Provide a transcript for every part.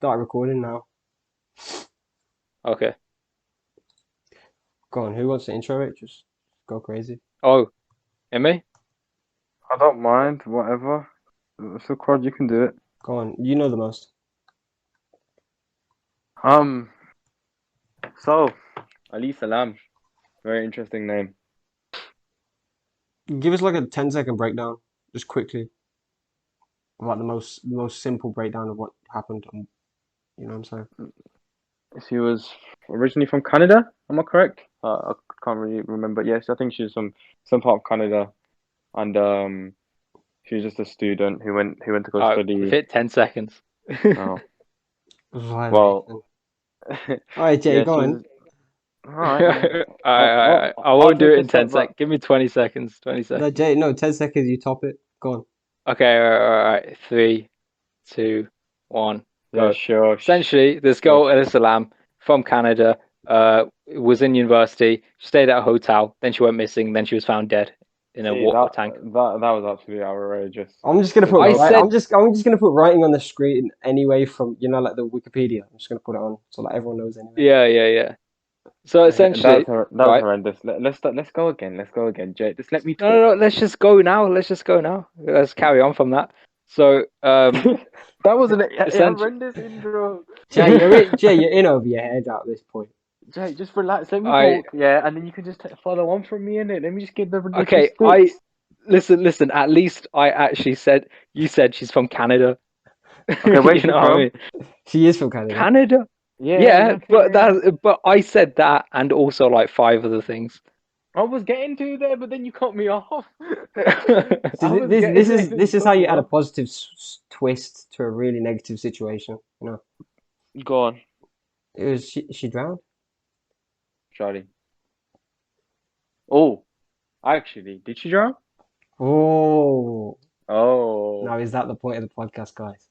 start recording now. Okay. Go on, who wants to intro it? Just go crazy. Oh, me? I don't mind, whatever. So, Quad, you can do it. Go on, you know the most. Um, so, Ali Salam, very interesting name. Give us like a 10-second breakdown, just quickly, about the most simple breakdown of what happened. You know what I'm saying? She was originally from Canada, am I correct? I can't really remember. Yes, I think she's from some part of Canada, and she was just a student who went to go study. Fit 10 seconds. Oh, well, Violation. All right, Jay, yeah, go she on. was. All right, I I'll won't do take it a in 10 step back. seconds. Give me 20 seconds. 20 No, seconds. Jay, no, 10 seconds. You top it. Go on. Okay, all right. 3, 2, 1, Yeah, go. sure. Essentially, this Sure. girl, Elisa Lam, from Canada, was in university. She stayed at a hotel. Then she went missing. Then she was found dead in a See, water that tank. that that was absolutely outrageous. I'm just gonna There's put I no. right. said, I'm just gonna put writing on the screen anyway from like the Wikipedia. I'm just gonna put it on so that everyone knows anyway. yeah. So essentially, That was right? horrendous. Let's go again. Let's go again, Jay. Just let me No, no, talk. no. Let's just go now. Let's just go now. Let's carry on from that. So, That was an essentially, horrendous intro. Jay, you're in over your head at this point. Jay, just relax. Let me I talk. Yeah, and then you can just follow on from me in it. Let me just get the okay. statistics. Listen. At least I actually said you said she's from Canada. Okay, where's You she know what I from? mean? She is from Canada. Canada. Yeah, Yeah, exactly. but Yeah. but I said that and also like five other things. I was getting to there, but then you cut me off. See, I was this getting this there, is and then you this is cut how you me add a off. positive twist to a really negative situation. You know, Go on, it was she drowned. Charlie. Oh, actually, did she drown? Oh, Oh, now is that the point of the podcast, guys?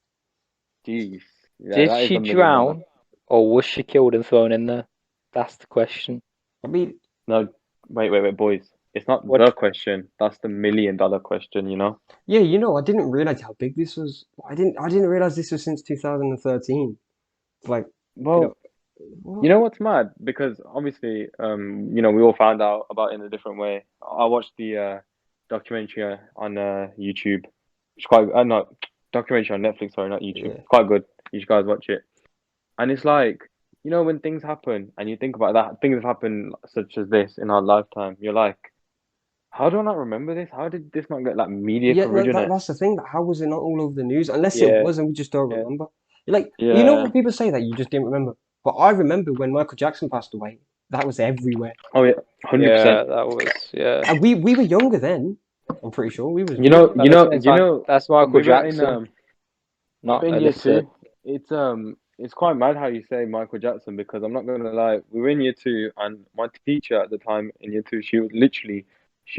jeez. Yeah, Did that is she a million dollar. drown or was she killed and thrown in there? That's the question. I mean, No, wait, boys. It's not the What? question. That's the $1 million question, you know? yeah, I didn't realize how big this was. I didn't realize this was since 2013. Like, you know, Well, what? you know what's mad? Because obviously, we all found out about it in a different way. I watched the documentary on YouTube. It's quite not documentary on Netflix, sorry, not YouTube. Yeah. It's quite good. You should guys watch it. And it's like, when things happen and you think about that, things have happened such as this in our lifetime. You're like, how do I not remember this? How did this not get like media Yeah, coverage on it? that's the thing. How was it not all over the news? Unless it Yeah, was and we just don't yeah. remember. Like, you know Yeah. when people say that you just didn't remember? But I remember when Michael Jackson passed away. That was everywhere. Oh yeah, 100%. Yeah, that was yeah. And we were younger then. I'm pretty sure we was You we know, were you At the know, same you time, know, that's Michael we were in Jackson, not in year Alyssa. two. It's quite mad how you say Michael Jackson because I'm not gonna lie, we were in year two and my teacher at the time in year two, she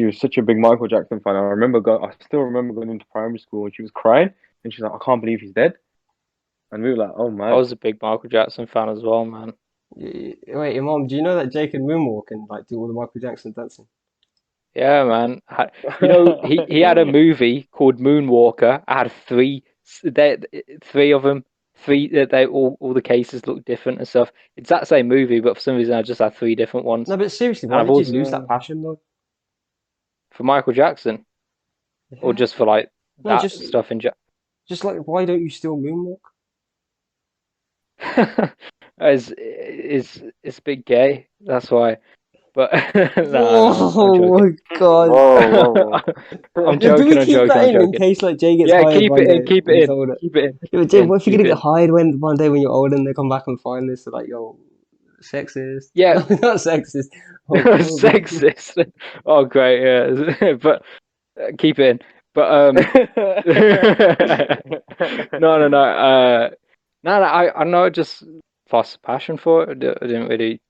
was such a big Michael Jackson fan. I still remember going into primary school and she was crying and she's like, I can't believe he's dead. And we were like, oh I mad. was a big Michael Jackson fan as well, man. Wait, your mom, do you know that Jake can moonwalk and like do all the Michael Jackson dancing? Yeah, man. You know, he had a movie called Moonwalker. I had three of them. Three, they all the cases look different and stuff. It's that same movie, but for some reason I just had three different ones. No, but seriously, And why I've did you always lose that passion though? for Michael Jackson, or Yeah. just for like No, that stuff in general. just like why don't you still moonwalk? It's a bit gay. That's why. But no, I'm Oh joking. my God. Whoa. I'm Yeah, do joking. we I'm keep joking. that I'm in joking. case like Jay gets Yeah, hired keep one it in. day Keep when it he's in. older? Keep it in. Yeah, but Keep Jay, it in. what if you're Keep gonna it get in. hired one day when you're older and they come back and find this? They're like, yo, sexist. Yeah, No, not sexist. Homophobic. sexist. Oh, great. Yeah, but keep it in. But no. No. I know. I just lost passion for it. I didn't really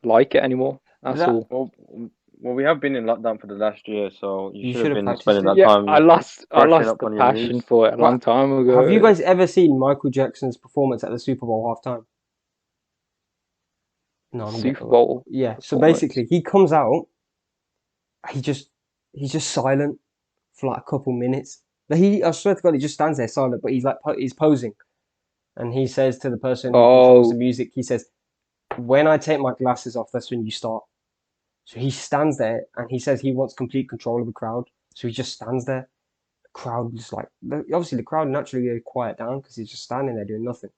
like it anymore. That's That all. Well, we have been in lockdown for the last year, so you you should should have have been practiced spending it. that Yeah, time I brushing lost up the on your passion news. for it a long But time have you ago. guys ever seen Michael Jackson's performance at the Super Bowl halftime? No, I'm Super getting. Bowl Yeah. So performance. basically, he comes out. He just he's just silent for like a couple minutes. I swear to God, he just stands there silent, but he's like he's posing. and he says to the person who controls the Oh, music, he says, "When I take my glasses off, that's when you start." So he stands there, and he says he wants complete control of the crowd. So he just stands there. The crowd just like obviously the crowd naturally goes quiet down because he's just standing there doing nothing.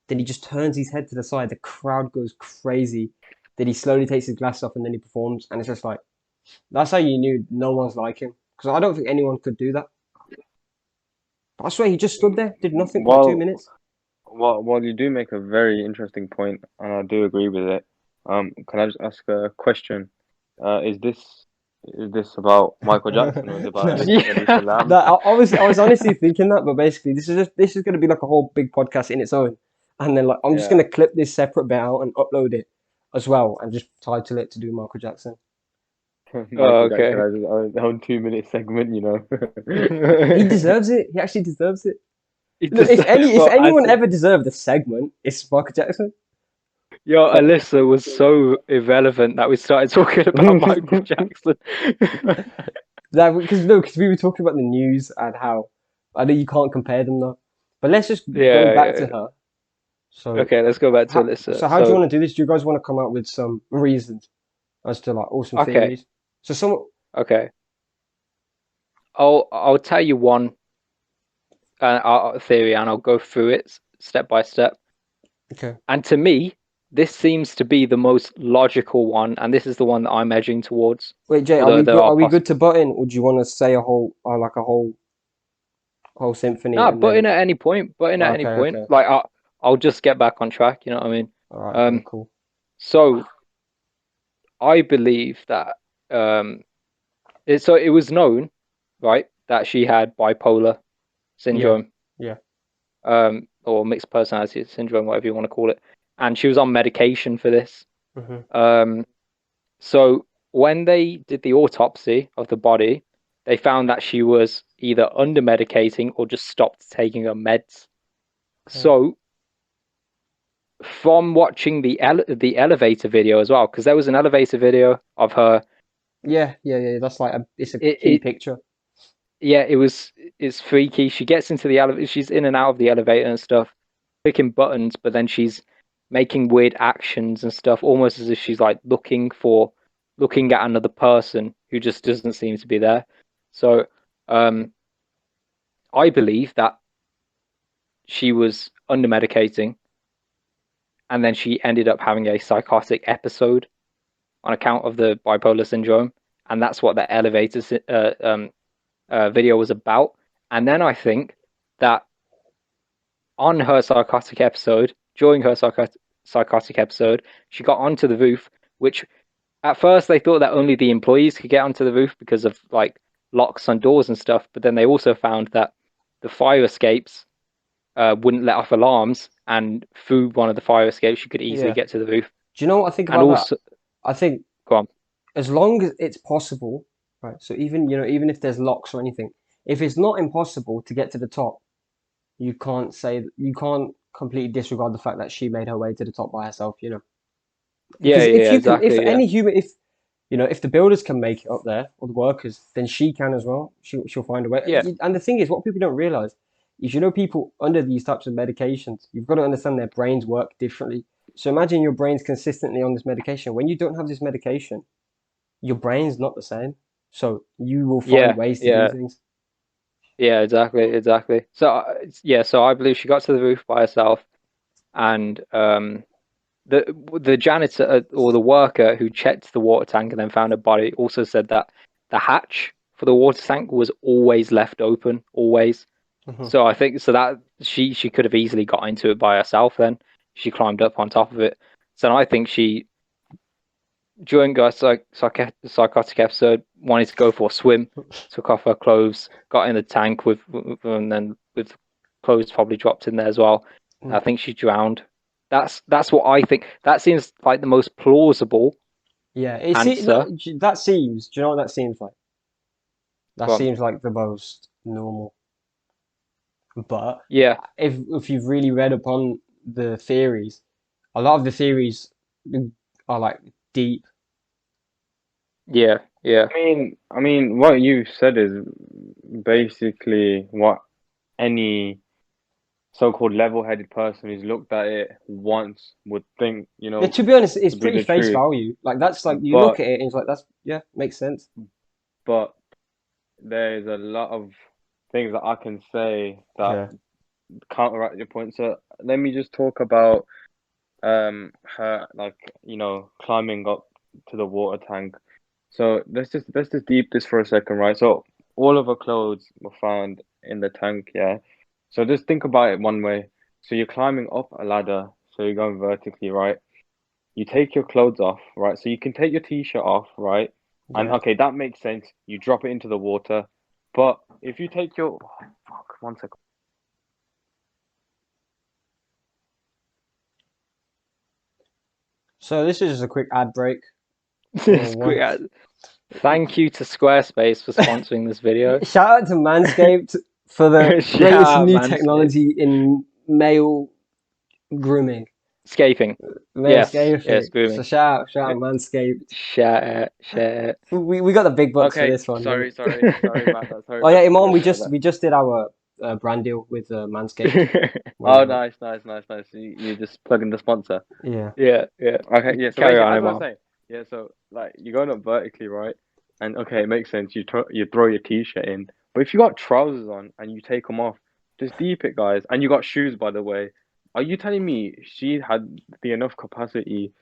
Then he just turns his head to the side. The crowd goes crazy. Then he slowly takes his glasses off, and then he performs. And it's just like that's how you knew no one's like him. Because I don't think anyone could do that. I swear he just stood there, did nothing for like 2 minutes. Well, you do make a very interesting point, and I do agree with it. Can I just ask a question? Is this about Michael Jackson or is it about No. Elisa yeah. Lam? That I was honestly thinking that, but basically this is going to be like a whole big podcast in its own, and then like I'm just Yeah, going to clip this separate bit out and upload it as well, and just title it to do Michael Jackson. Michael Jackson Okay. has his own 2 minute segment, you know. He deserves it. He actually deserves it. It Look, just, if well, anyone ever deserved a segment, it's Michael Jackson. yo, Alyssa was so irrelevant that we started talking about Michael Jackson. Because we were talking about the news and how I know you can't compare them though, but let's just go Yeah, back yeah, to yeah. her. So Okay, let's go back to so Alyssa. how do you So, want to do this? Do you guys want to come up with some reasons as to like awesome okay, theories? So some okay. I'll tell you one theory, and I'll go through it step by step. okay. And to me, this seems to be the most logical one, and this is the one that I'm edging towards. Wait, Jay, Although there are are we good to butt in, or do you want to say a whole like a whole symphony nah, and then but in at any okay, point. okay, Like I'll just get back on track. You know what I mean? all right, okay, Um, cool. so I believe that so it was known, right, that she had bipolar Yeah, syndrome, yeah. or mixed personality syndrome, whatever you want to call it, and she was on medication for this. Hmm. Um, so when they did the autopsy of the body, they found that she was either under medicating or just stopped taking her meds. Okay. So from watching the elevator video as well, because there was an elevator video of her. Yeah. That's like it's a It, key it picture. yeah, it's freaky. She gets into the elevator, she's in and out of the elevator and stuff, clicking buttons, but then she's making weird actions and stuff, almost as if she's like looking at another person who just doesn't seem to be there. So, um, I believe that she was under medicating, and then she ended up having a psychotic episode on account of the bipolar syndrome, and that's what the elevator video was about. And then I think that on her psychotic episode, during her psychotic episode, she got onto the roof, which at first they thought that only the employees could get onto the roof because of like locks on doors and stuff. But then they also found that the fire escapes wouldn't let off alarms, and through one of the fire escapes, she could easily Yeah. get to the roof. Do you know what I think And about that? also, I think go on. as long as it's possible, right? So even if there's locks or anything, if it's not impossible to get to the top, you can't completely disregard the fact that she made her way to the top by herself, you know. Yeah, Because yeah, if yeah, you can, if exactly. Yeah, any human, if the builders can make it up there or the workers, then she can as well. She'll find a way. yeah, And the thing is, what people don't realize is, people under these types of medications, you've got to understand their brains work differently. So imagine your brain's consistently on this medication. When you don't have this medication, your brain's not the same. So you will find yeah, ways to do yeah. things. Yeah, exactly, exactly. So yeah, so I believe she got to the roof by herself, and the janitor or the worker who checked the water tank and then found her body also said that the hatch for the water tank was always left open, always. Hmm. So I think so that she could have easily got into it by herself. Then she climbed up on top of it. So I think she during her psychotic episode wanted to go for a swim, took off her clothes, got in the tank and then with clothes probably dropped in there as well. I think she drowned. That's what I think. That seems like the most plausible Yeah, answer. that seems. Do you know what that seems like? That Well, seems like the most normal. But yeah, if you've really read upon the theories, a lot of the theories are like deep. yeah, yeah, I mean, what you said is basically what any so-called level-headed person who's looked at it once would think, Yeah, to be honest, it's to be pretty the face truth. value. Like that's like you look But at it and it's like that's yeah, makes sense. but there's a lot of things that I can say that Yeah. counteract your point. So let me just talk about her, like, climbing up to the water tank. So let's just deep this for a second, right? So all of her clothes were found in the tank, yeah. So just think about it one way. So you're climbing up a ladder, so you're going vertically, right? You take your clothes off, right? So you can take your t-shirt off, right? And Yeah. okay, that makes sense. You drop it into the water. But if you take your, oh, fuck, one second. So this is just a quick ad break. It's quick. Thank you to Squarespace for sponsoring this video. Shout out to Manscaped for the Shout greatest out new Manscaped. technology in male grooming. Scaping. Male Yes, scaping. yes, grooming. So shout out Manscaped. Shout out. We got the big bucks for Okay, this one. sorry about that. Sorry Oh yeah, about Iman, we that. just did our brand deal with Manscaped. Oh, nice. You're just plugging the sponsor. Yeah. Yeah. Okay, yeah. So Carry basically, on, as I was Iman. saying, yeah. So like you're going up vertically, right? And okay, it makes sense. You throw your t-shirt in, but if you got trousers on and you take them off, just deep it, guys. And you got shoes, by the way. Are you telling me she had the enough capacity?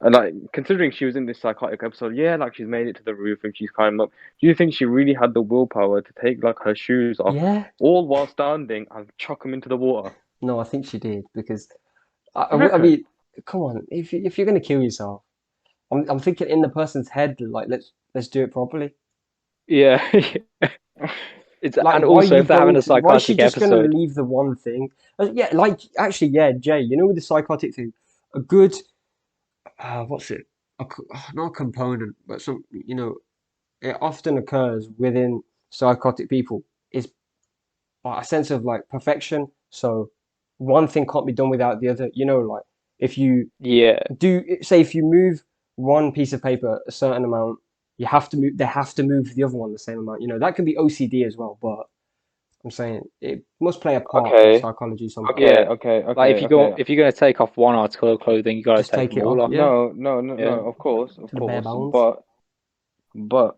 And like considering she was in this psychotic episode, yeah, like she's made it to the roof and she's climbed up. Do you think she really had the willpower to take like her shoes off, Yeah. all while standing, and chuck them into the water? No, I think she did because You I reckon? mean, come on, if you're gonna kill yourself, I'm thinking in the person's head, like let's do it properly. Yeah. It's Like, and why are also you if they're having going a to? Why is she psychotic just gonna episode. leave the one thing? Yeah, like actually, yeah, Jay. You know, with the psychotic thing, a good, what's it? Not a component, but some. You know, it often occurs within psychotic people is a sense of like perfection. So one thing can't be done without the other. You know, like if you Yeah. say if you move one piece of paper a certain amount, you have to move. They have to move the other one the same amount. You know, that can be OCD as well, but I'm saying it must play a part in Okay. psychology somehow. Yeah. Like Okay. if you're gonna take off one article of clothing, you gotta Just take take them it all off, off. yeah, Yeah. No. Of course, to the bare bones. but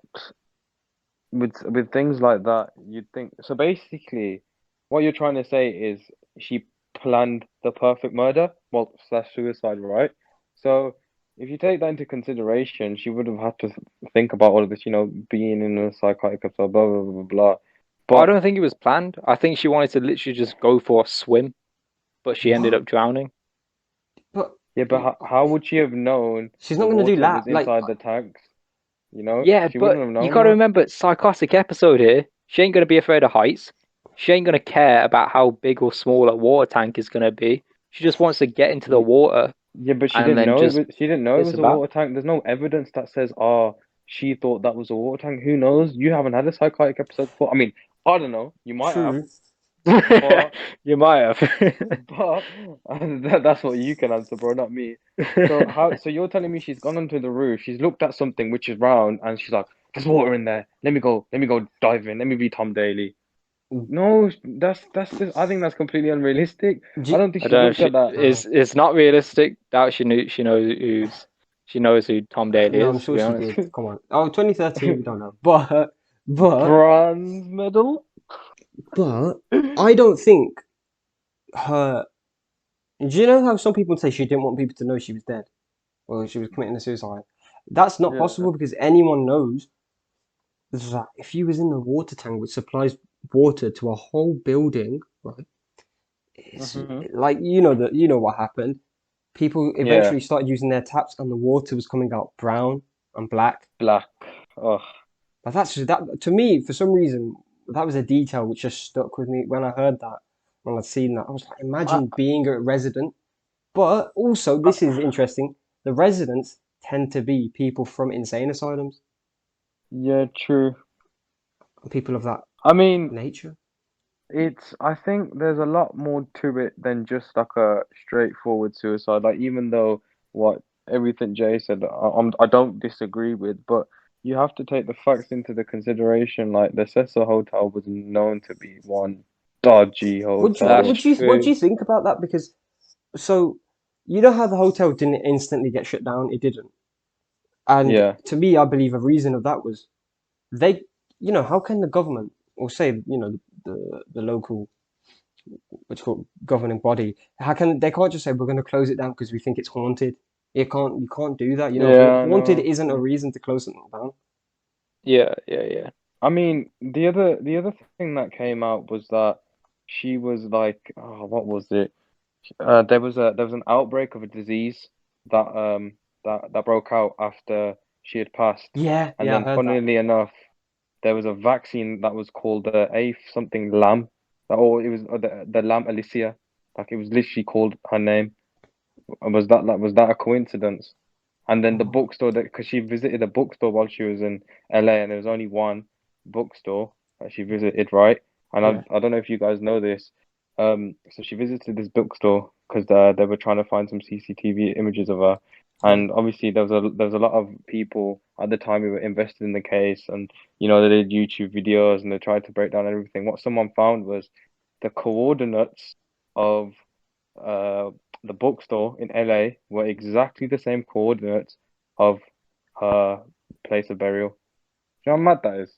with things like that, you'd think. So basically, what you're trying to say is she planned the perfect murder, well, slash suicide, right? So if you take that into consideration, she would have had to think about all of this, being in a psychotic episode, blah blah blah blah blah. I But don't think it was planned. I think she wanted to literally just go for a swim, but she ended What? up drowning. But yeah, but how would she have known she's the not gonna do water that. was Like, inside the tanks? Yeah, She but wouldn't have you known gotta that. remember, psychotic episode here. She ain't gonna be afraid of heights. She ain't gonna care about how big or small a water tank is gonna be. She just wants to get into the water Yeah, but and then just she didn't know it piss was a about. water tank. There's no evidence that says, oh, she thought that was a water tank. Who knows? You haven't had a psychotic episode before. I mean, I don't know. You might have, true. but You might have. but that's what you can answer, bro, not me. So how? So you're telling me she's gone onto the roof, she's looked at something which is round, and she's like, "There's water in there. Let me go dive in. Let me be Tom Daly." No, that's just. I think that's completely unrealistic. I don't think I she's don't know if looked she at that. it's not realistic. Doubt she knows who Tom Daly No, I'm is, to sure be she honest. did. Come on. Oh, 2013, we don't know. But Bronze medal. but I don't think her. Do you know how some people say she didn't want people to know she was dead or she was committing a suicide? That's not Yeah. possible because anyone knows that if you was in the water tank which supplies water to a whole building, right? It's Hmm. like you know what happened. People Yeah. eventually started using their taps, and the water was coming out brown and black. Black. Oh. But that's that to me for some reason that was a detail which just stuck with me when I heard that when I'd seen that. I was like, I, imagine being a resident. But also, I, this is interesting. The residents tend to be people from insane asylums, yeah, true. people of that I mean, nature. I think there's a lot more to it than just like a straightforward suicide. Like, even though what everything Jay said, I don't disagree with, but you have to take the facts into the consideration. Like, the Cecil Hotel was known to be one dodgy What do you, hotel. That's what do true. you think about that? Because so you know how the hotel didn't instantly get shut down? It didn't. And Yeah, to me, I believe a reason of that was they, how can the government or say, the local, what's called governing body, how can they can't just say we're going to close it down because we think it's haunted. You can't do that. yeah, I Haunted know. isn't a reason to close something down. Yeah, yeah, yeah. I mean, the other thing that came out was that she was like, oh, what was it? There was an outbreak of a disease that that broke out after she had passed, Yeah, and yeah, I then heard that. funnily enough, there was a vaccine that was called A something Lam, or it was the Lam Alicia, like it was literally called her name. Was that a coincidence? And then the Oh, bookstore that because she visited a bookstore while she was in LA, and there was only one bookstore that she visited, right? And yeah. I don't know if you guys know this. So she visited this bookstore because they were trying to find some CCTV images of her, Mm. and obviously there was a lot of people at the time who were invested in the case, and they did YouTube videos and they tried to break down everything. What someone found was the coordinates of uh, the bookstore in LA were exactly the same coordinates of her place of burial. Do you know how mad that is?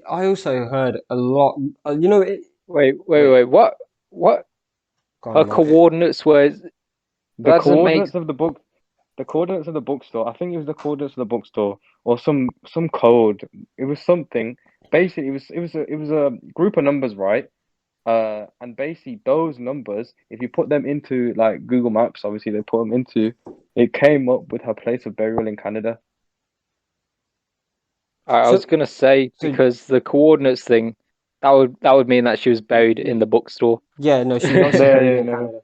I also heard a lot. Wait, wait, Wait, wait. What? What? go Her on, Mark. coordinates were. The That doesn't make. coordinates of the book, the coordinates of the bookstore. I think it was the coordinates of the bookstore or some code. It was something. Basically, it was a group of numbers, right? And basically those numbers, if you put them into like Google Maps, obviously they put them into, it came up with her place of burial in Canada. I was So, gonna say so because the coordinates thing, that would mean that she was buried in the bookstore. yeah, no, she was obviously Yeah, buried yeah, in no. Canada.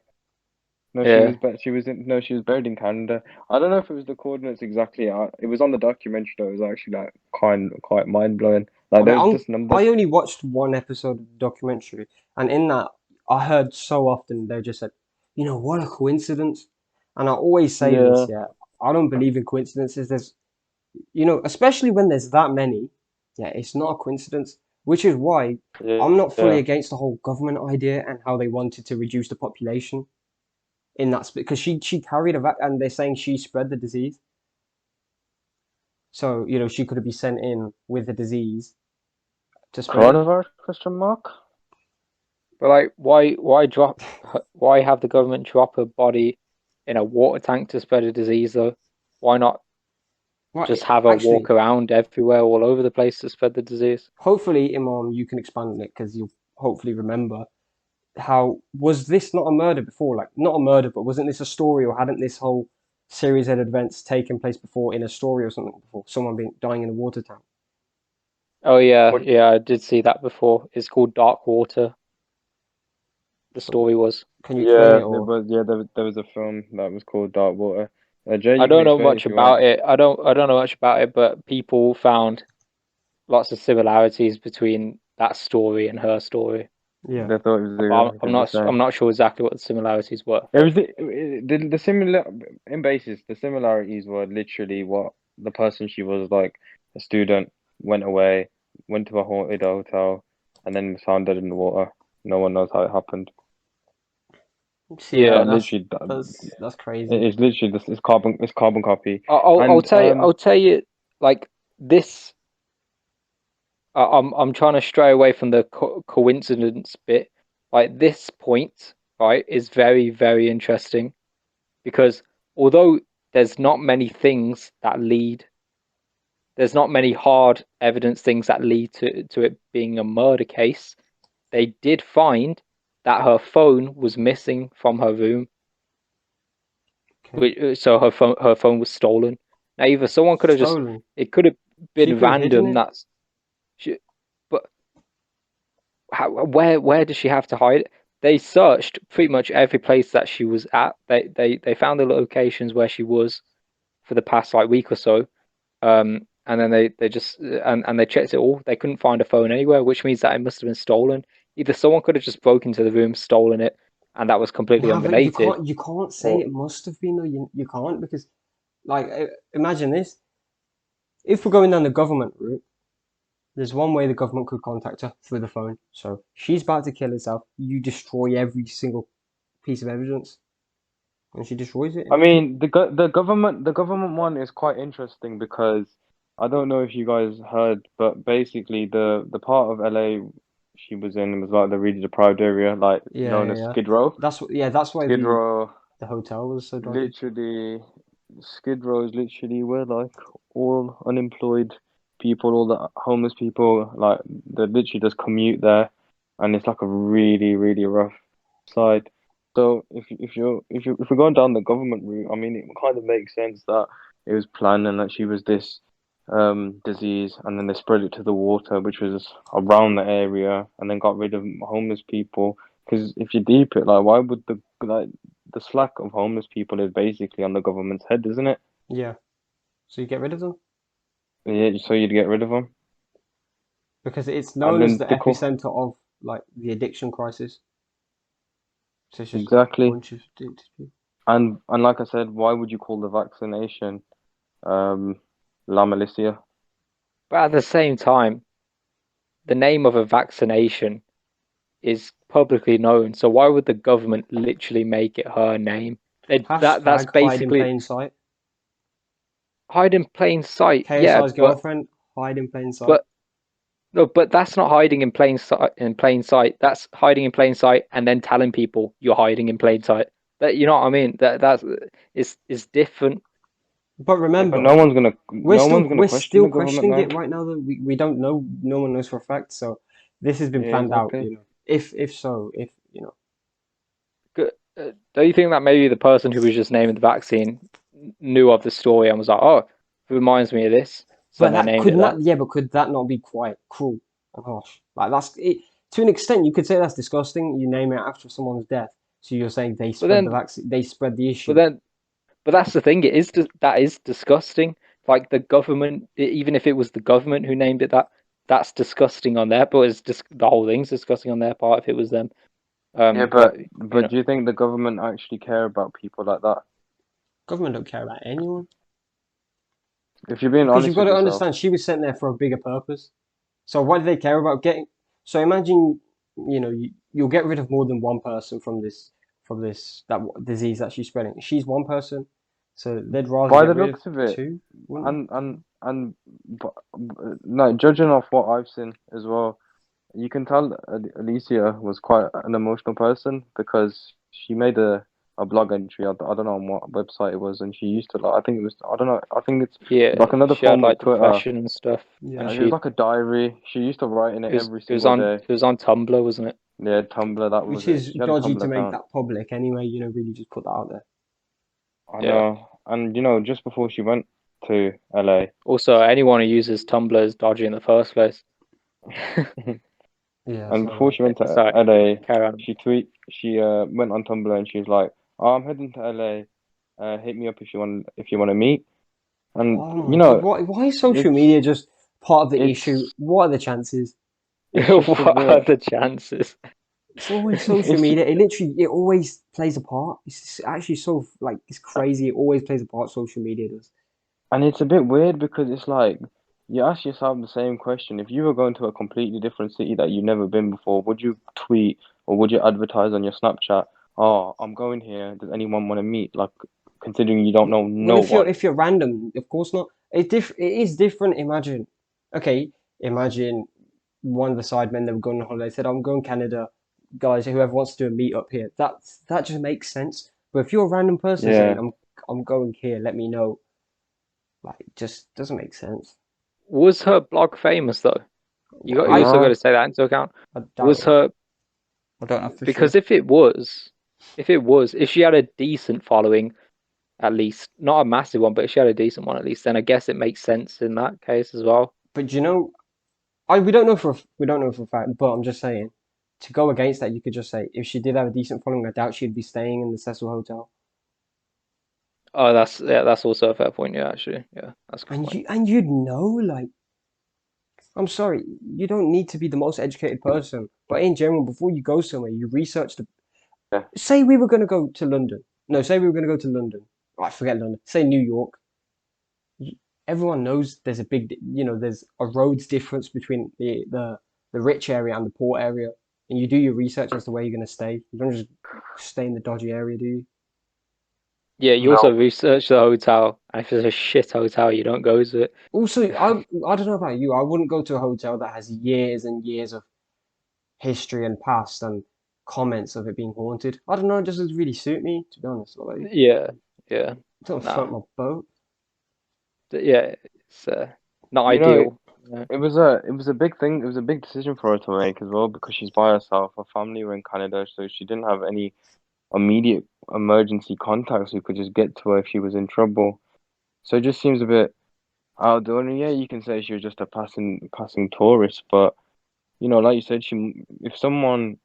No, she Yeah. was, but she was in. No, she was buried in Canada. I don't know if it was the coordinates exactly. It was on the documentary. Though. It was actually like quite mind blowing. I Like mean, there was just I numbers. only watched one episode of the documentary, and in that, I heard so often they just said, what a coincidence. And I always say this, Yeah, yeah, I don't believe in coincidences. Especially when there's that many, yeah, it's not a coincidence, which is why yeah, I'm not fully yeah. against the whole government idea and how they wanted to reduce the population in that, because she carried and they're saying she spread the disease. So, she could be sent in with the disease to spread it. Coronavirus question mark? But like, why have the government drop a body in a water tank to spread a disease though? Why not Well, just have her actually, walk around everywhere, all over the place to spread the disease? hopefully, Imam, you can expand on it because you'll hopefully remember how was this not a murder before? Like, not a murder, but wasn't this a story, or hadn't this whole series of events taken place before in a story or something before? Someone being dying in a water tank. Oh yeah, What? yeah, I did see that before. It's called Dark Water. The So, story was. can you explain Yeah, it there or? was. Yeah, there was a film that was called Dark Water. Jay, I you can don't know explain it much if you want. about it. I don't know much about it, but people found lots of similarities between that story and her story. Yeah. They thought it was But I'm, I'm exactly the not I'm same. not sure exactly what the similarities were. It was the similar in basis. The similarities were literally what the person she was like a student went away, went to a haunted hotel, and then was found dead in the water. No one knows how it happened. See Yeah, that But that's literally, that's crazy. it's literally this. It's carbon copy, I'll and tell you. I'll tell you. Like this, I'm trying to stray away from the coincidence bit. Like this point, right, is very very interesting because although there's not many things that lead, there's not many hard evidence things that lead to it being a murder case. They did find that her phone was missing from her room, Okay. so her phone was stolen. Now either someone could have just Stolen. it could have She been could have hidden random. it. But where does she have to hide? They searched pretty much every place that she was at. They found the locations where she was for the past like week or so. And then they just and they checked it all. They couldn't find a phone anywhere, which means that it must have been stolen. Either someone could have just broken into the room, stolen it, and that was completely Nah, but you unrelated. can't say Or it must have been though. You can't because like imagine this. If we're going down the government route, There's one way the government could contact her through the phone. So she's about to kill herself. You destroy every single piece of evidence, and she destroys it. I mean, the government one is quite interesting because I don't know if you guys heard, but basically the part of LA she was in was like the really deprived area, like Yeah, known yeah, as yeah. Skid Row. That's why Skid Row, the hotel was so dodgy. literally, Skid Row is literally where like all unemployed people, all the homeless people, like they literally just commute there, and it's like a really, really rough side. So if we're going down the government route, I mean, it kind of makes sense that it was planned and that she was this disease, and then they spread it to the water, which was around the area, and then got rid of homeless people. Because if you deep it, like, why would the slack of homeless people is basically on the government's head, isn't it? Yeah. So you get rid of them Yeah, so you'd get rid of them, because it's and known as then the the co epicenter of like the addiction crisis. So it's just a exactly, bunch of addicted people. and like I said, why would you call the vaccination um La Milicia? But at the same time, the name of a vaccination is publicly known. So why would the government literally make it her name? That's Hashtag hide in basically plain sight. hide in plain sight. Yeah, KSI's but girlfriend, hide in plain sight. but no, but that's not hiding in plain sight. In plain sight, that's hiding in plain sight and then telling people you're hiding in plain sight. That, you know what I mean? That's is different. But Yeah, but remember, no one's gonna we're question still the government questioning now. it right now. That we don't know. No one knows for a fact. So this has been Yeah, planned out. exactly. If so, if you know. Do you think that maybe the person who was just naming the vaccine knew of the story and was like, "Oh, it reminds me of this," so But they that named could it that? not. Yeah, but could that not be quite cruel and harsh? Like that's it. To an extent, you could say that's disgusting. You name it after someone's death. So you're saying they But spread the then, vaccine. They spread the but issue. then, but that's the thing. It is that is disgusting. Like the government, even if it was the government who named it that, that's disgusting on their. But it's just the whole thing's disgusting on their part if it was them. Yeah, But you but know, do you think the government actually care about people like that? Government don't care about anyone If you're being because you've honest got with to yourself. understand she was sent there for a bigger purpose. So what do they care about getting? So imagine, you'll get rid of more than one person from this disease that she's spreading. She's one person, so they'd rather By get the rid of looks of it, two, wouldn't and no, judging off what I've seen as well, you can tell Alicia was quite an emotional person because she made a blog entry. I don't know on what website it was, and she used to like. I think it was. I don't know. I think it's yeah, like another she had form of like Twitter. depression and stuff, they? Yeah. and It was she like a diary. She used to write in it every it was single day. on Tumblr, wasn't it? Yeah, Tumblr. That was Which it. is She had a dodgy Tumblr to make account. that public anyway. Really just put that out there. I Yeah. know, and just before she went to LA. Also, anyone who uses Tumblr is dodgy in the first place. Yeah. And before she went to Sorry, LA, carry on. she went on Tumblr and she was like, "Oh, I'm heading to LA. Hit me up if you want to meet." And Oh my God, why is social it's media just part of the issue? it's What are the chances? it's just a What are bit the chances? It's always social it's media. It always plays a part. It's actually so like it's crazy. It always plays a part. Social media does. and it's a bit weird because it's like you ask yourself the same question. If you were going to a completely different city that you've never been before, would you tweet or would you advertise on your Snapchat, "Oh, I'm going here. Does anyone want to meet?" Like, considering you don't know Well, no one. if you're random, of course not. It is different. Imagine, okay, imagine one of the sidemen that were going on holiday said, "I'm going Canada, guys. Whoever wants to do a meet up here." That just makes sense. But if you're a random person saying, Yeah. I'm going here, let me know," like it just doesn't make sense. Was her blog famous though? You I also got No. to take that into account. I doubt Was it. her I don't know for because sure. if she had a decent following, at least not a massive one, but if she had a decent one at least, then I guess it makes sense in that case as well. But we don't know for a fact. But I'm just saying, to go against that, you could just say if she did have a decent following, I doubt she'd be staying in the Cecil Hotel. Oh, that's also a fair point. Yeah, actually, yeah, that's a good point. And you'd know, like, I'm sorry, you don't need to be the most educated person, but in general, before you go somewhere, you research the. Yeah. Say we were gonna go to London. No, say we were gonna go to London. Right, forget London. Say New York. everyone knows there's a big, there's a roads difference between the rich area and the poor area, and you do your research as to where you're going to stay. You don't just stay in the dodgy area, do you? Yeah, you No. also research the hotel, and if it's a shit hotel, you don't go to it. Also, I don't know about you. I wouldn't go to a hotel that has years and years of history and past and comments of it being haunted. I don't know. It doesn't really suit me, to be honest. Like, it Yeah, yeah, don't float nah, my boat. yeah, it's not You know, ideal. Yeah. it was a big thing. It was a big decision for her to make as well because she's by herself. Her family were in Canada, so she didn't have any immediate emergency contacts who could just get to her if she was in trouble. So it just seems a bit out of the ordinary. Yeah, you can say she was just a passing tourist, but like you said, if someone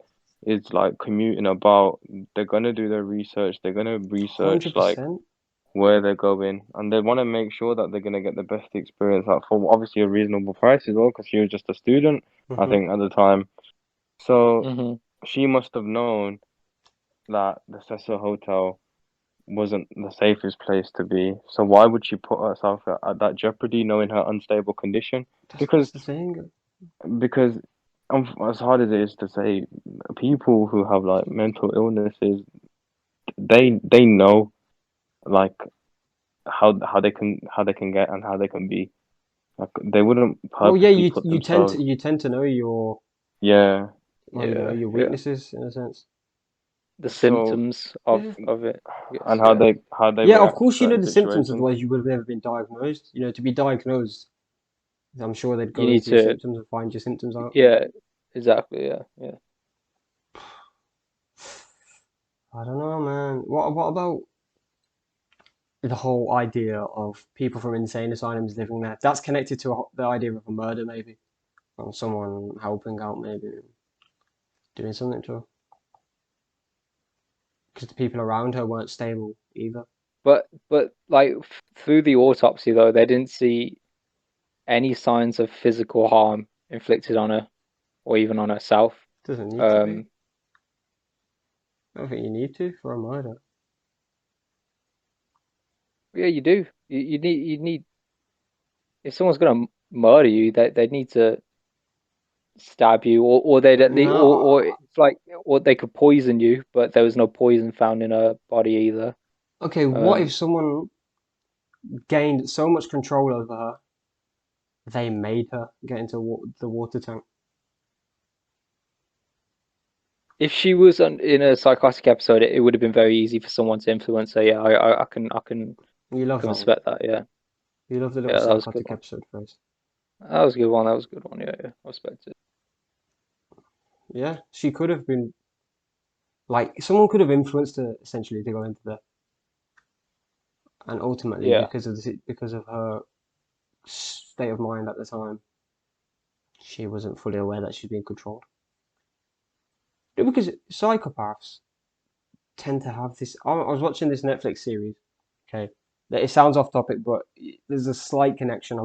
is like commuting about, they're gonna do their research. They're gonna research like 100%. where they're going, and they want to make sure that they're gonna get the best experience at for obviously a reasonable price as well, because she was just a student, I Hmm. think, at the time. So Hmm. she must have known that the Cecil Hotel wasn't the safest place to be. So why would she put herself at that jeopardy, knowing her unstable condition? That's Because the thing. because as hard as it is to say, people who have like mental illnesses, they know like how they can get and how they can be. Like they wouldn't Well, yeah, purposely put themselves. you tend to know your Yeah. Yeah, your yeah. weaknesses in a sense. The So symptoms Yeah. of it, I and guess. how Yeah. they Yeah, of react to course you know certain the symptoms, situations. otherwise you would have never been diagnosed. To be diagnosed, I'm sure they'd You go need into your to. symptoms and find your symptoms out. Yeah, exactly. Yeah, yeah. I don't know, man. What about the whole idea of people from insane asylums living there? That's connected to the idea of a murder, maybe, or someone helping out, maybe doing something to her, because the people around her weren't stable either. But like through the autopsy though, they didn't see any signs of physical harm inflicted on her or even on herself. Doesn't need to be. Um, I don't think you need to for a murder. yeah, you do. You need if someone's gonna murder you, they need to stab you, or they'd at least, or No. it's like, or they could poison you, but there was no poison found in her body either. Okay, what if Um, someone gained so much control over her, they made her get into the water tank? if she was in a psychotic episode, it would have been very easy for someone to influence her. Yeah, You I love can that one. respect that. Yeah, You love the little yeah, that was a good psychotic one. episode phrase. That was a good one. That was a good one. Yeah, yeah, I respect it. Yeah, she could have been like someone could have influenced her essentially to go into there, and ultimately Yeah, because of her state of mind at the time, she wasn't fully aware that she's being controlled. Because psychopaths tend to have this. I was watching this Netflix series. Okay, it sounds off topic, but there's a slight connection.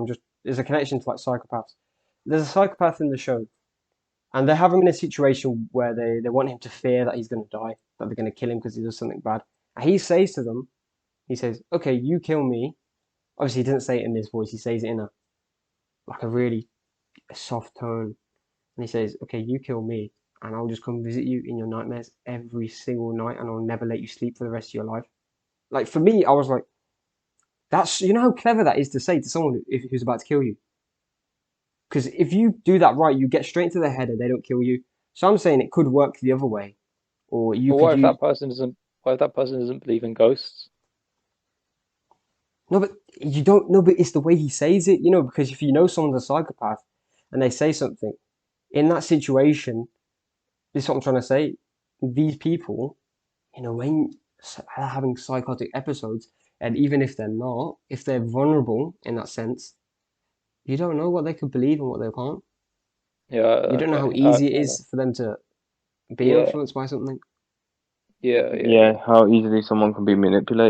There's a connection to like psychopaths. There's a psychopath in the show, and they have him in a situation where they want him to fear that he's going to die, that they're going to kill him because he does something bad. And he says to them, he says, "Okay, you kill me." Obviously, he doesn't say it in this voice. He says it in a really soft tone, and he says, "Okay, you kill me, and I'll just come visit you in your nightmares every single night, and I'll never let you sleep for the rest of your life." Like for me, I was like, "That's how clever that is to say to someone who's about to kill you." Because if you do that right, you get straight to their head and they don't kill you. So I'm saying it could work the other way, or you but could what if use that person doesn't? What if that person doesn't believe in ghosts? no, but you don't know. But it's the way he says it, because if you know someone's a psychopath and they say something in that situation, this is what I'm trying to say. These people, when are having psychotic episodes, and even if they're not, if they're vulnerable in that sense, you don't know what they could believe and what they can't. Yeah. You don't know how Okay. easy it Fair enough. is for them to be Yeah. influenced by something. Yeah. Yeah. Yeah, Yeah. how easily someone can be manipulated.